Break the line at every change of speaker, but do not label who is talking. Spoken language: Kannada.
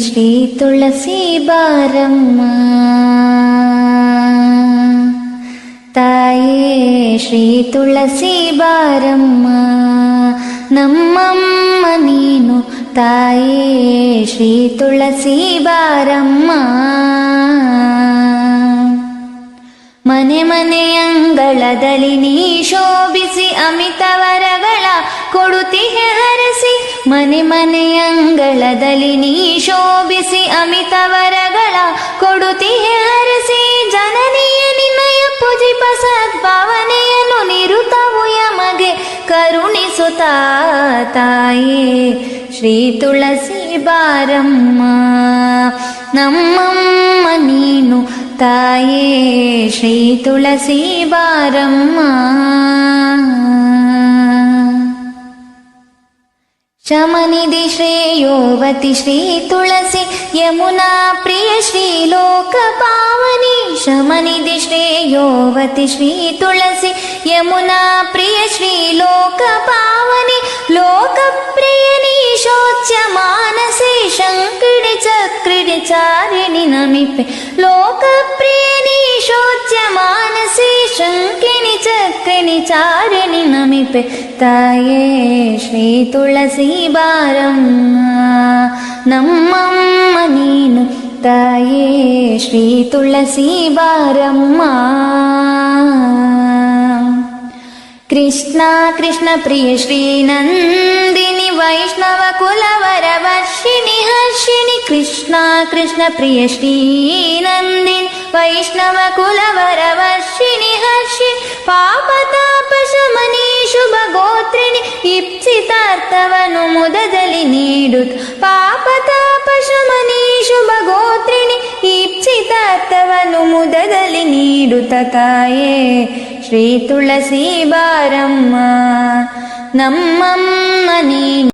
ಶ್ರೀ ತುಳಸಿ ಬಾರಮ್ಮ, ತಾಯೇ ಶ್ರೀ ತುಳಸಿ ಬಾರಮ್ಮ, ನಮ್ಮಮ್ಮ ನೀನು ತಾಯೇ ಶ್ರೀ ತುಳಸಿ ಬಾರಮ್ಮ. ಮನೆ ಮನೆಯಂಗಳದಲ್ಲಿ ನೀ ಶೋಭಿಸಿ ಅಮಿತ ವರಗಳ ಕೊಡುತ್ತಿಹೆ ಹರಸಿ, ಮನೆ ಮನೆಯಂಗಳದಲ್ಲಿ ನೀ ಶೋಭಿಸಿ ಅಮಿತ ವರಗಳ ಕೊಡುತ್ತಿಹೆ ಹರಸಿ, ಜನನಿಯ ನಿನ್ನಯ ಪೂಜಿಪ ಸದ್ಭಾವನೆಯನ್ನು ನಿರುತವು ಯಮಗೆ ಕರುಣಿಸುತ್ತಾ ತಾಯೇ ಶ್ರೀ ತುಳಸಿ ಬಾರಮ್ಮ, ನಮ್ಮಮ್ಮ ನೀನು ತಾಯೇ ಶ್ರೀ ತುಳಸಿ ಬಾರಮ್ಮ. ಶಮನಿಧಿ ಶ್ರೇಯೋವತಿ ಶ್ರೀ ತುಳಸಿ ಯಮುನಾ ಪ್ರಿಯ ಶ್ರೀ ಲೋಕ ಪಾವನಿ, ಶಮನಿಧಿ ಶ್ರೇಯೋವತಿ ಶ್ರೀ ತುಳಸಿ ಯಮುನಾ ಪ್ರಿಯ ಶ್ರೀ ಲೋಕ ಪಾವನಿ, ಲೋಕಪ್ರಿಯ ನೀಶೋಚ್ಯ ಮಾನಸೆ ಶಂಕಡಿ ಚಕ್ರಿಡಿ ಚಾರಿಣಿ ನಮಿಪೆ, ಲೋಕಪ್ರಿಯ ನೀಶೋಚ್ಯ ಮಾನಸೆ ಶಂಕಿಣಿ ಚಕ್ರಿಣಿ ಚಾರಿಣಿ ನಮಿಪೆ, ತಾಯೇ ಶ್ರೀ ತುಳಸಿ ಬಾರಮ್ಮ, ನಮ್ಮಮ್ಮ ನೀನು ತಾಯೇ ಶ್ರೀ ತುಳಸಿ ಬಾರಮ್ಮ. ಕೃಷ್ಣ ಕೃಷ್ಣ ಪ್ರಿಯ ಶ್ರೀ ನಂದಿನಿ ವೈಷ್ಣವ ಕುಲವರ ವರ್ಷಿಣಿ ಹರ್ಷಿಣಿ, ಕೃಷ್ಣ ಕೃಷ್ಣ ಪ್ರಿಯ ಶ್ರೀ ನಂದಿನಿ ವೈಷ್ಣವ ಕುಲವರ ವರ್ಷಿಣಿ ಹರ್ಷಿಣಿ, ಪಾಪತಾಪ ಶಮನಿ ಶುಭ ಗೋತ್ರಿಣಿ ಇಪ್ಸಿತಾರ್ಥವನ್ನು ಮುದದಲ್ಲಿ ನೀಡುತ್ತ, ಪಾಪತಾಪ ಶಮನಿ ಶುಭ ಗೋತ್ರಿಣಿ ಇಪ್ಸಿತಾರ್ಥವನ್ನು ಮುದದಲ್ಲಿ ನೀಡುತ್ತ, ತಾಯೇ ಶ್ರೀ ತುಳಸಿ ಬಾರಮ್ಮ, ನಮ್ಮಮ್ಮ ನೀನು